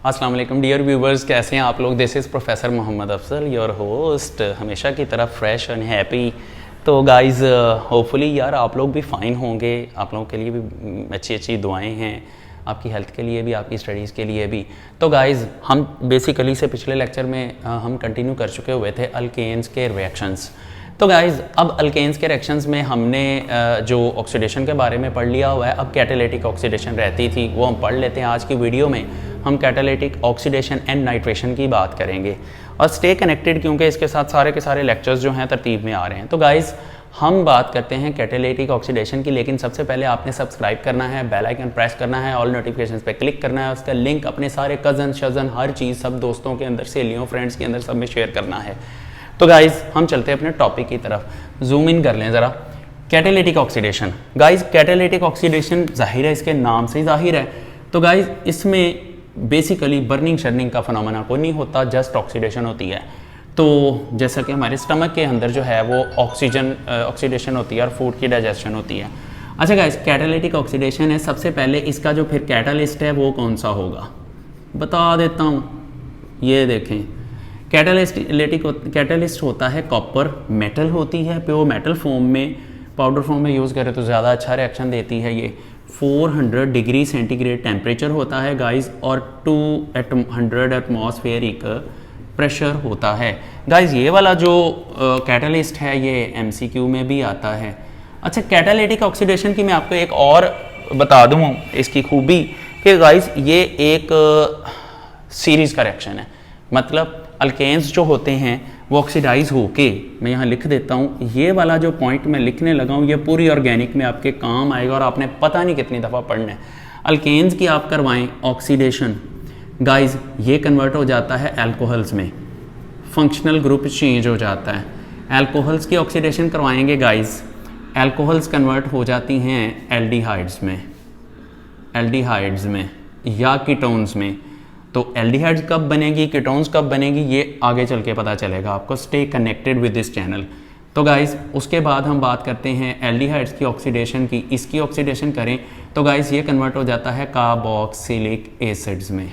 अस्सलाम वालेकुम dear viewers, कैसे हैं आप लोग। This is professor Mohammad Afzal, your host, हमेशा की तरह फ्रेश एंड हैप्पी। तो गाइज़ होपफुली यार आप लोग भी फ़ाइन होंगे, आप लोगों के लिए भी अच्छी अच्छी दुआएं हैं, आपकी हेल्थ के लिए भी, आपकी स्टडीज़ के लिए भी। तो गाइज़ हम बेसिकली से पिछले लेक्चर में हम कंटिन्यू कर चुके हुए थे अल्केन्स के रिएक्शंस। तो गाइज़ अब अल्केन्स के रिएक्शंस में हमने जो ऑक्सीडेशन के बारे में पढ़ लिया हुआ है। अब कैटालिटिक ऑक्सीडेशन रहती थी वो हम पढ़ लेते हैं। आज की वीडियो में हम कैटालिटिक ऑक्सीडेशन एंड नाइट्रेशन की बात करेंगे और स्टे कनेक्टेड, क्योंकि इसके साथ सारे के सारे लेक्चर्स जो हैं तरतीब में आ रहे हैं। तो गाइज़ हम बात करते हैं कैटालिटिक ऑक्सीडेशन की, लेकिन सबसे पहले आपने सब्सक्राइब करना है, बेल आइकन प्रेस करना है, ऑल नोटिफिकेशंस पे क्लिक करना है, उसका लिंक अपने सारे कज़न शज़न हर चीज़ सब दोस्तों के अंदर, सहेलियों, फ्रेंड्स के अंदर सब में शेयर करना है। तो गाइज़ हम चलते हैं अपने टॉपिक की तरफ, जूम इन कर लें ज़रा। Catalytic oxidation, guys catalytic oxidation जाहिर है, इसके नाम से ही जाहिर है। तो गाइज़ इसमें बेसिकली बर्निंग शर्निंग का फिनोमेना कोई नहीं होता, जस्ट ऑक्सीडेशन होती है। तो जैसा कि हमारे स्टमक के अंदर जो है वो ऑक्सीडेशन होती है और फूड की डाइजेशन होती है। अच्छा गाइस, कैटालिटिक ऑक्सीडेशन है। सबसे पहले इसका जो फिर कैटालिस्ट है वो कौन सा होगा बता देता हूँ। ये देखें, कैटालिस्ट होता है कॉपर, मेटल होती है, प्योर मेटल फॉर्म में, पाउडर फॉर्म में यूज़ करें तो ज़्यादा अच्छा रिएक्शन देती है ये। 400 डिग्री सेंटीग्रेड टेम्परेचर होता है गाइस और 200 एटमॉस्फेरिक प्रेशर होता है। गाइस ये वाला जो कैटालिस्ट है ये एमसीक्यू में भी आता है। अच्छा, कैटालिटिक ऑक्सीडेशन की मैं आपको एक और बता दूँ इसकी खूबी कि गाइस ये एक सीरीज़ का रिएक्शन है। मतलब अल्केन्स जो होते हैं वो ऑक्सीडाइज होके, मैं यहाँ लिख देता हूँ, ये वाला जो पॉइंट मैं लिखने लगा हूँ ये पूरी ऑर्गेनिक में आपके काम आएगा और आपने पता नहीं कितनी दफ़ा पढ़ना है। अल्केन्स की आप करवाएं ऑक्सीडेशन, गाइस ये कन्वर्ट हो जाता है अल्कोहल्स में, फंक्शनल ग्रुप चेंज हो जाता है। अल्कोहल्स की ऑक्सीडेशन करवाएंगे गाइस, अल्कोहल्स कन्वर्ट हो जाती हैं एल्डिहाइड्स में या कीटोन्स में। तो एल्डिहाइड्स कब बनेगी, कीटोन्स कब बनेगी, ये आगे चल के पता चलेगा आपको। Stay connected with this channel. तो गाइस उसके बाद हम बात करते हैं एल्डिहाइड्स की ऑक्सीडेशन की। इसकी ऑक्सीडेशन करें तो गाइस ये कन्वर्ट हो जाता है कार्बोक्सिलिक एसिड्स में,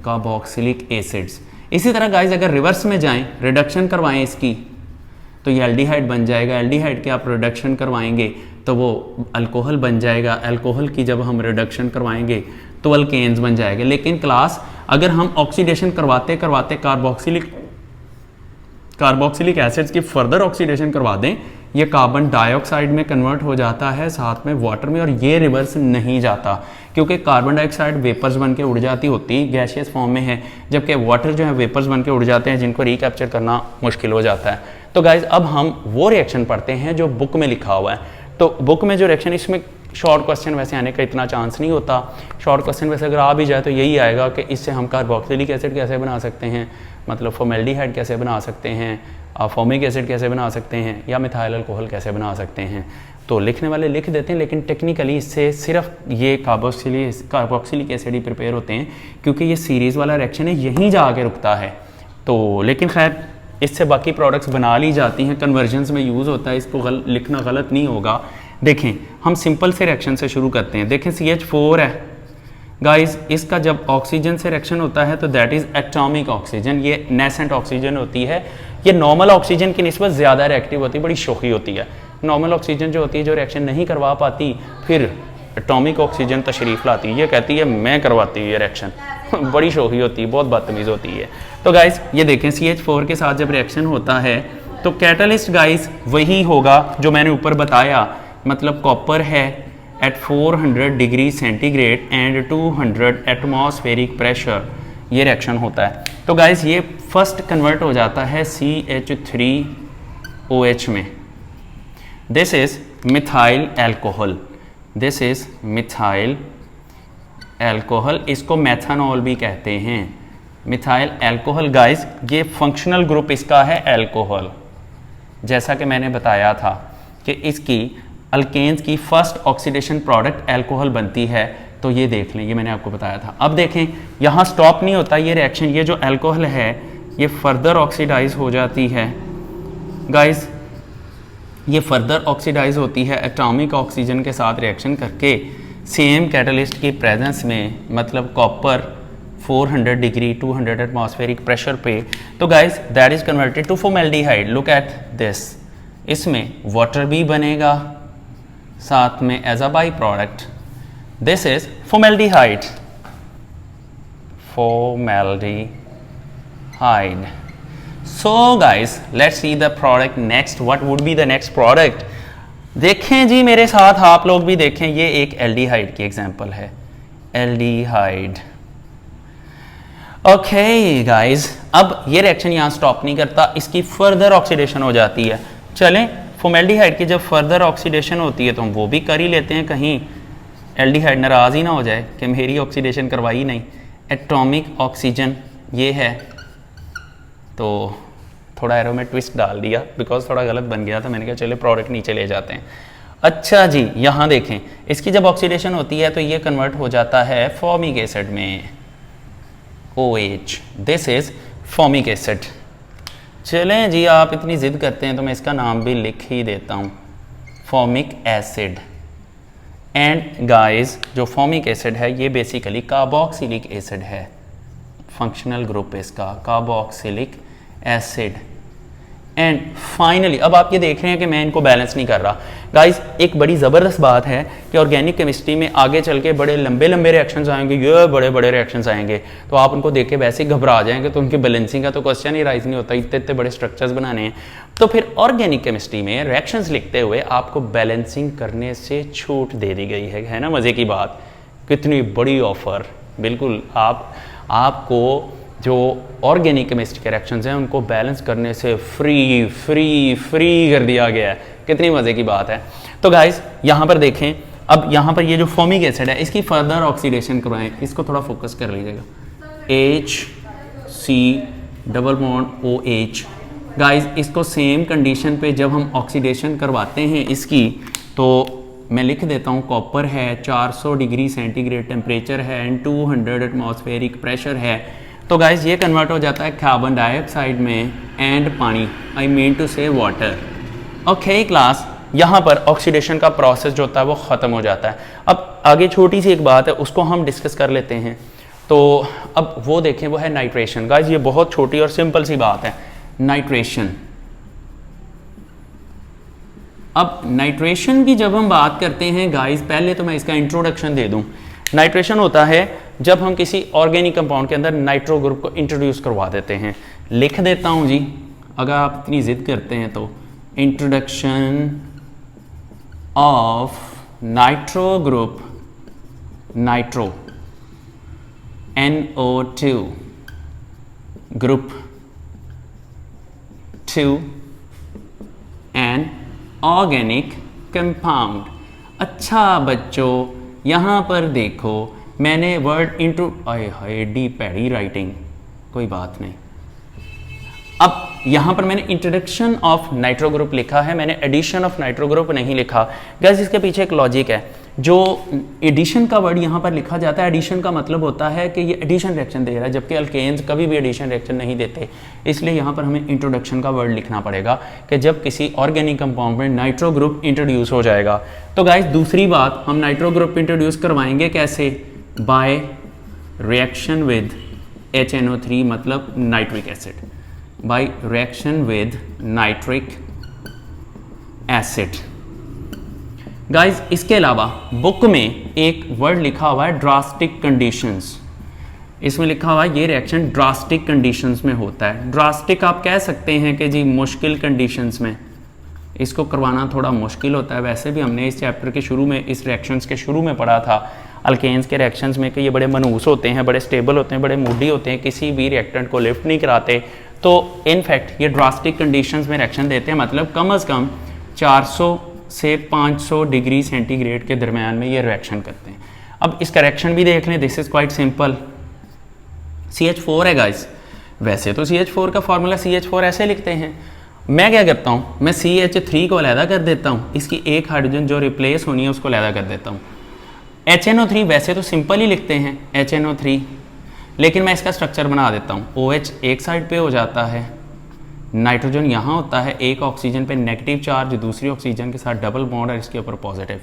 कार्बोक्सिलिक एसिड्स। इसी तरह गाइस अगर रिवर्स में जाएं, रिडक्शन करवाएं इसकी, तो ये एल्डिहाइड बन जाएगा। एल्डिहाइड के आप रिडक्शन करवाएंगे तो वो अल्कोहल बन जाएगा। अल्कोहल की जब हम रिडक्शन करवाएंगे तो अल्केन्स बन जाएंगे। लेकिन क्लास अगर हम ऑक्सीडेशन करवाते करवाते कार्बोक्सिलिक एसिड्स की फर्दर ऑक्सीडेशन करवा दें, ये कार्बन डाइऑक्साइड में कन्वर्ट हो जाता है, साथ में वाटर में, और ये रिवर्स नहीं जाता क्योंकि कार्बन डाइऑक्साइड वेपर्स बन के उड़ जाती होती, गैसियस फॉर्म में है, जबकि वाटर जो है वेपर्स बन के उड़ जाते हैं जिनको रिकैप्चर करना मुश्किल हो जाता है। तो गाइज अब हम वो रिएक्शन पढ़ते हैं जो बुक में लिखा हुआ है। तो बुक में जो रिएक्शन, इसमें शॉर्ट क्वेश्चन वैसे आने का इतना चांस नहीं होता। शॉर्ट क्वेश्चन वैसे अगर आ भी जाए तो यही आएगा कि इससे हम कार्बोक्सिलिक एसिड कैसे बना सकते हैं, मतलब फॉर्मेल्डिहाइड कैसे बना सकते हैं, फॉर्मिक एसिड कैसे बना सकते हैं, या मिथाइल अल्कोहल कैसे बना सकते हैं। तो लिखने वाले लिख देते हैं, लेकिन टेक्निकली इससे सिर्फ ये कार्बोक्सिलिक एसिड ही प्रिपेयर होते हैं क्योंकि ये सीरीज़ वाला रिएक्शन है, यहीं जा के रुकता है। तो लेकिन खैर इससे बाकी प्रोडक्ट्स बना ली जाती हैं, कन्वर्जन्स में यूज़ होता है, इसको लिखना गलत नहीं होगा। देखें हम सिंपल से रिएक्शन से शुरू करते हैं। देखें CH4 है गाइस, इसका जब ऑक्सीजन से रिएक्शन होता है तो दैट इज़ एटॉमिक ऑक्सीजन, ये नेसेंट ऑक्सीजन होती है। ये नॉर्मल ऑक्सीजन की निस्बत ज़्यादा रिएक्टिव होती है, बड़ी शोखी होती है। नॉर्मल ऑक्सीजन जो होती है, जो रिएक्शन नहीं करवा पाती, फिर एटॉमिक ऑक्सीजन तशरीफ़ लाती है, ये कहती है मैं करवाती हूँ ये रिएक्शन बड़ी शोखी होती है, बहुत बदतमीज़ होती है। तो गाइस ये देखें CH4 के साथ जब रिएक्शन होता है तो कैटालिस्ट गाइस वही होगा जो मैंने ऊपर बताया, मतलब कॉपर है at 400 degree centigrade and 200 atmospheric pressure, ये रिएक्शन होता है। तो गाइस ये फर्स्ट कन्वर्ट हो जाता है CH3OH में। This is methyl alcohol, this is methyl alcohol, इसको मेथनॉल भी कहते हैं। मिथाइल एल्कोहल गाइस ये फंक्शनल ग्रुप इसका है एल्कोहल, जैसा कि मैंने बताया था कि इसकी अल्केन्स की फर्स्ट ऑक्सीडेशन प्रोडक्ट अल्कोहल बनती है। तो ये देख लें, ये मैंने आपको बताया था। अब देखें यहाँ स्टॉप नहीं होता ये रिएक्शन, ये जो अल्कोहल है ये फर्दर ऑक्सीडाइज हो जाती है गाइस, ये फर्दर ऑक्सीडाइज होती है एटॉमिक ऑक्सीजन के साथ रिएक्शन करके सेम कैटलिस्ट की प्रेजेंस में, मतलब कॉपर 400 डिग्री 200 एटमॉस्फेरिक प्रेशर पे, तो guys that is converted to formaldehyde. Look at this, इसमें वाटर भी बनेगा साथ में as a byproduct. This is formaldehyde, formaldehyde. So guys, let's see the product next. What would be the next product? देखें जी मेरे साथ, आप लोग भी देखें, ये एक एल्डिहाइड की एग्जांपल है, एल्डिहाइड। ओके गाइस, अब ये रिएक्शन यहाँ स्टॉप नहीं करता, इसकी फर्दर ऑक्सीडेशन हो जाती है। चलें, फॉर्मेल्डिहाइड की जब फर्दर ऑक्सीडेशन होती है तो हम वो भी कर ही लेते हैं, कहीं एल्डिहाइड नाराज ही ना हो जाए कि मेरी ऑक्सीडेशन करवाई नहीं। एटॉमिक ऑक्सीजन ये है, तो थोड़ा एरो में ट्विस्ट डाल दिया बिकॉज थोड़ा गलत बन गया था, मैंने कहा चले प्रोडक्ट नीचे ले जाते हैं। अच्छा जी, यहाँ देखें, इसकी जब ऑक्सीडेशन होती है तो ये कन्वर्ट हो जाता है फॉर्मिक एसिड में, OH। This is formic acid. चलें जी, आप इतनी ज़िद करते हैं तो मैं इसका नाम भी लिख ही देता हूँ, फॉर्मिक एसिड। एंड गाइस, जो फॉर्मिक एसिड है ये बेसिकली कार्बोक्सिलिक एसिड है, फंक्शनल ग्रुप इसका कार्बोक्सिलिक एसिड। एंड फाइनली, अब आप ये देख रहे हैं कि मैं इनको बैलेंस नहीं कर रहा। गाइस, एक बड़ी ज़बरदस्त बात है कि ऑर्गेनिक केमिस्ट्री में आगे चल के बड़े लंबे लंबे रिएक्शंस आएंगे, ये बड़े बड़े रिएक्शंस आएंगे, तो आप उनको देख के वैसे ही घबरा जाएंगे, तो उनकी बैलेंसिंग का तो क्वेश्चन ही राइज नहीं होता, इतने इतने बड़े स्ट्रक्चर्स बनाने हैं। तो फिर ऑर्गेनिक केमिस्ट्री में रिएक्शंस लिखते हुए आपको बैलेंसिंग करने से छूट दे दी गई है ना? मज़े की बात, कितनी बड़ी ऑफर। बिल्कुल, आपको जो ऑर्गेनिक केमिस्ट्री के रिएक्शंस हैं उनको बैलेंस करने से फ्री कर दिया गया है। कितनी मज़े की बात है। तो गाइस, यहाँ पर देखें, अब यहाँ पर ये जो फॉर्मिक एसिड है इसकी फर्दर ऑक्सीडेशन करवाएं, इसको थोड़ा फोकस कर लीजिएगा, HC double bond OH। Guys, इसको सेम कंडीशन पे जब हम ऑक्सीडेशन करवाते हैं इसकी, तो मैं लिख देता हूँ, कॉपर है, 400 डिग्री सेंटीग्रेड टेम्परेचर है एंड 200 एटमॉस्फेरिक प्रेशर है, तो गाइस ये कन्वर्ट हो जाता है कार्बन डाइऑक्साइड में एंड पानी, आई मीन टू से वाटर। ओके क्लास, यहाँ पर ऑक्सीडेशन का प्रोसेस जो होता है वो ख़त्म हो जाता है। अब आगे छोटी सी एक बात है, उसको हम डिस्कस कर लेते हैं। तो अब वो देखें, वो है नाइट्रेशन। गाइस, ये बहुत छोटी और सिंपल सी बात है, नाइट्रेशन। अब नाइट्रेशन की जब हम बात करते हैं गाइस, पहले तो मैं इसका इंट्रोडक्शन दे दूं। नाइट्रेशन होता है जब हम किसी ऑर्गेनिक कंपाउंड के अंदर नाइट्रो ग्रुप को इंट्रोड्यूस करवा देते हैं। लिख देता हूं जी, अगर आप इतनी जिद करते हैं तो, introduction of nitro group, nitro NO2 group 2 an organic compound. अच्छा बच्चों, यहाँ पर देखो, मैंने वर्ड इंट्रो, आए हाय डी पैडी राइटिंग, कोई बात नहीं। अब यहाँ पर मैंने इंट्रोडक्शन ऑफ नाइट्रो ग्रुप लिखा है, मैंने एडिशन ऑफ नाइट्रो ग्रुप नहीं लिखा। गाइस, इसके पीछे एक लॉजिक है। जो एडिशन का वर्ड यहाँ पर लिखा जाता है, एडिशन का मतलब होता है कि ये एडिशन रिएक्शन दे रहा है, जबकि अल्केन्स कभी भी एडिशन रिएक्शन नहीं देते। इसलिए यहाँ पर हमें इंट्रोडक्शन का वर्ड लिखना पड़ेगा कि जब किसी ऑर्गेनिक कंपाउंड में नाइट्रो ग्रुप इंट्रोड्यूस हो जाएगा। तो गाइस, दूसरी बात, हम नाइट्रो ग्रुप इंट्रोड्यूस करवाएंगे कैसे? बाय रिएक्शन विद HNO3, मतलब nitric acid, by reaction with nitric acid. Guys, इसके अलावा बुक में एक वर्ड लिखा हुआ है ड्रास्टिक कंडीशंस। इसमें लिखा हुआ है ये रिएक्शन ड्रास्टिक कंडीशंस में होता है। ड्रास्टिक आप कह सकते हैं कि जी मुश्किल कंडीशंस में, इसको करवाना थोड़ा मुश्किल होता है। वैसे भी हमने इस चैप्टर के शुरू में, इस रिएक्शंस के शुरू में पढ़ा था अल्केन्स के रिएक्शंस में कि ये बड़े मनूस होते हैं, बड़े स्टेबल होते हैं, बड़े मूडी होते हैं, किसी भी रिएक्टेंट को लिफ्ट नहीं कराते। तो इनफैक्ट ये ड्रास्टिक कंडीशंस में रिएक्शन देते हैं, मतलब कम से कम 400 से 500 डिग्री सेंटीग्रेड के दरमियान में ये रिएक्शन करते हैं। अब इसका रिएक्शन भी देख लें, this is quite simple. CH4 है गाइस। वैसे तो CH4 का फॉर्मूला CH4 ऐसे लिखते हैं, मैं क्या करता हूँ, मैं CH3 को अलहदा कर देता हूँ, इसकी एक हाइड्रोजन जो रिप्लेस होनी है उसको अलहदा कर देता हूँ। HNO3 वैसे तो सिंपल ही लिखते हैं HNO3, लेकिन मैं इसका स्ट्रक्चर बना देता हूँ। OH एक साइड पे हो जाता है, नाइट्रोजन यहाँ होता है, एक ऑक्सीजन पे नेगेटिव चार्ज, दूसरी ऑक्सीजन के साथ डबल बॉन्ड और इसके ऊपर पॉजिटिव।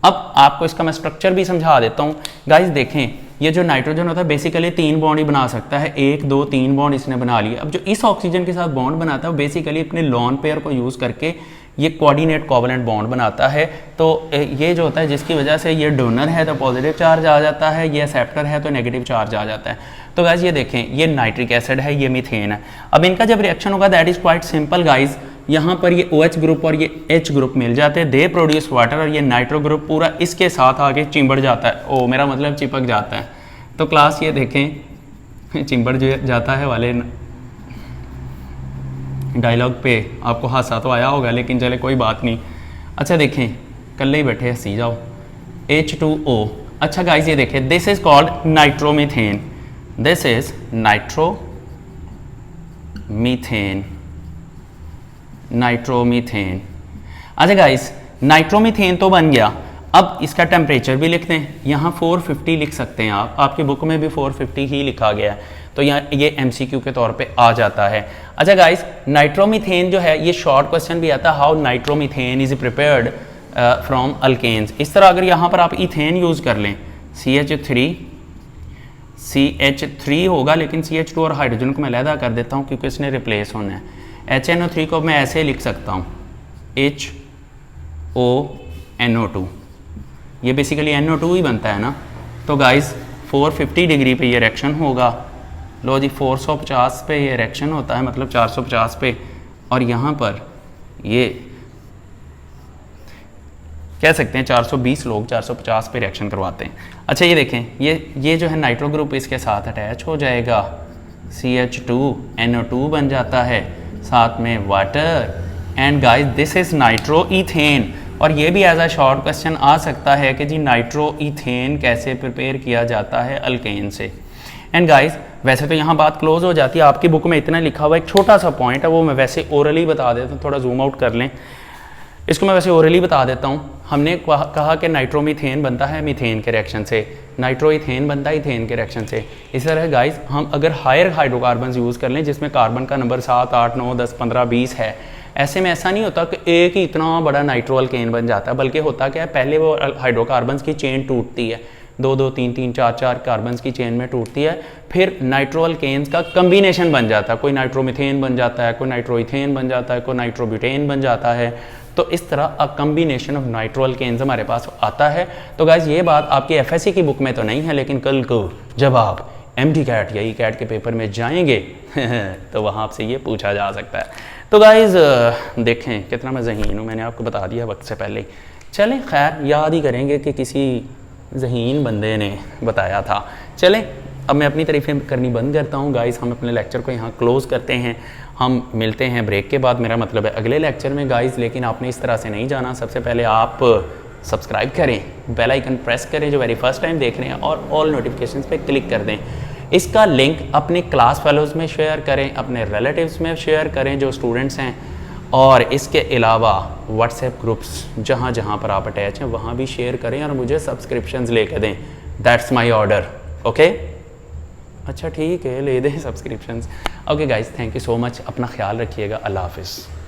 अब आपको इसका मैं स्ट्रक्चर भी समझा देता हूँ। गाइस देखें, ये जो नाइट्रोजन होता है बेसिकली 3 बॉन्ड ही बना सकता है, 1 2 3 बॉन्ड इसने बना लिए। अब जो इस ऑक्सीजन के साथ बॉन्ड बनाता है बेसिकली अपने लॉन पेयर को यूज़ करके ये कोऑर्डिनेट कोवलेंट बॉन्ड बनाता है। तो ये जो होता है जिसकी वजह से ये डोनर है तो पॉजिटिव चार्ज आ जाता है, ये एक्सेप्टर है तो नेगेटिव चार्ज आ जाता है। तो गाइज ये देखें, ये नाइट्रिक एसिड है, ये मीथेन है। अब इनका जब रिएक्शन होगा that is quite simple guys, यहाँ पर ये OH ग्रुप और ये H ग्रुप मिल जाते हैं, दे प्रोड्यूस वाटर, और ये नाइट्रो ग्रुप पूरा इसके साथ आके चिंबड़ जाता है, ओ मेरा मतलब चिपक जाता है। तो क्लास ये देखें चिंबड़ जो जाता है वाले डायलॉग पे आपको हादसा तो आया होगा, लेकिन चले कोई बात नहीं। अच्छा देखें, कल ही बैठे हंसी जाओ, H2O। अच्छा गाइस ये देखें, this is called nitromethane, this is nitromethane, nitromethane. अच्छा गाइस, नाइट्रोमीथेन तो बन गया, अब इसका टेम्परेचर भी लिखते हैं, यहाँ 450 लिख सकते हैं आप, आपकी बुक में भी 450 ही लिखा गया है, तो यहाँ ये MCQ के तौर पे आ जाता है। अच्छा गाइस, नाइट्रोमीथेन जो है ये शॉर्ट क्वेश्चन भी आता है, how nitromethane is prepared from alkanes. इस तरह अगर यहाँ पर आप इथेन यूज़ कर लें, CH3 होगा, लेकिन CH2 और हाइड्रोजन को मैं अलहदा कर देता हूँ क्योंकि इसने रिप्लेस होना है। HNO3 को मैं ऐसे लिख सकता हूँ HONO2, ये बेसिकली NO2 ही बनता है ना। तो गाइस 450 डिग्री पे ये रिएक्शन होगा, लो जी 450 पे ये रिएक्शन होता है, मतलब 450 पे, और यहाँ पर ये कह सकते हैं 420 लोग 450 पे रिएक्शन करवाते हैं। अच्छा ये देखें, ये जो है नाइट्रो ग्रुप इसके साथ अटैच हो जाएगा, CH2NO2 बन जाता है, साथ में water, and guys this is nitro ethane. और ये भी एज अ शॉर्ट क्वेश्चन आ सकता है कि जी नाइट्रो इथेन कैसे प्रिपेयर किया जाता है अल्केन से। एंड गाइस वैसे तो यहाँ बात क्लोज हो जाती है, आपकी बुक में इतना लिखा हुआ एक छोटा सा पॉइंट है, वो मैं वैसे ओरली बता देता हूँ, थोड़ा जूम आउट कर लें, इसको मैं वैसे ओरली बता देता हूँ। हमने कहा कि नाइट्रोमीथेन बनता है मीथेन के रिएक्शन से, नाइट्रोइथेन बनता है इथेन के रिएक्शन से। इस तरह गाइस हम अगर हायर हाइड्रोकार्बन यूज़ कर लें जिसमें कार्बन का नंबर 7 8 9 10 15 20 है, ऐसे में ऐसा नहीं होता कि एक ही इतना बड़ा नाइट्रो अल्केन बन जाता है, बल्कि होता क्या है, पहले वो हाइड्रोकार्बन्स की चेन टूटती है, 2 2 3 3 4 4 कार्बन्स की चेन में टूटती है, फिर नाइट्रो अल्केन्स का कम्बिनेशन बन जाता है, कोई नाइट्रोमीथेन बन जाता है, कोई नाइट्रोइथेन बन जाता है, कोई नाइट्रोब्यूटेन बन जाता है। तो इस तरह a combination of nitroalkanes हमारे पास आता है। तो गाइज ये बात आपकी FSC की बुक में तो नहीं है, लेकिन कल को जब आप MD कैट या ECAT के पेपर में जाएंगे तो वहाँ आपसे ये पूछा जा सकता है। तो गाइज देखें कितना मैं ज़हीन हूँ, मैंने आपको बता दिया वक्त से पहले ही। चलें खैर याद ही करेंगे कि किसी ज़हीन बंदे ने बताया था। चलें अब मैं अपनी तारीफ़ें करनी बंद करता हूँ गाइस, हम अपने लेक्चर को यहाँ क्लोज़ करते हैं। हम मिलते हैं ब्रेक के बाद, मेरा मतलब है अगले लेक्चर में गाइस। लेकिन आपने इस तरह से नहीं जाना, सबसे पहले आप सब्सक्राइब करें, बेल आइकन प्रेस करें जो वेरी फर्स्ट टाइम देख रहे हैं, और ऑल नोटिफिकेशंस पे क्लिक कर दें। इसका लिंक अपने क्लास फेलोज़ में शेयर करें, अपने रिलेटिव्स में शेयर करें जो स्टूडेंट्स हैं, और इसके अलावा व्हाट्सएप ग्रुप्स जहाँ जहाँ पर आप अटैच हैं वहाँ भी शेयर करें, और मुझे सब्सक्रिप्शंस लेके दें। That's my order, okay? अच्छा ठीक है, ले दें subscriptions. Okay guys, thank you so much, अपना ख्याल रखिएगा, अल्लाह हाफिज़।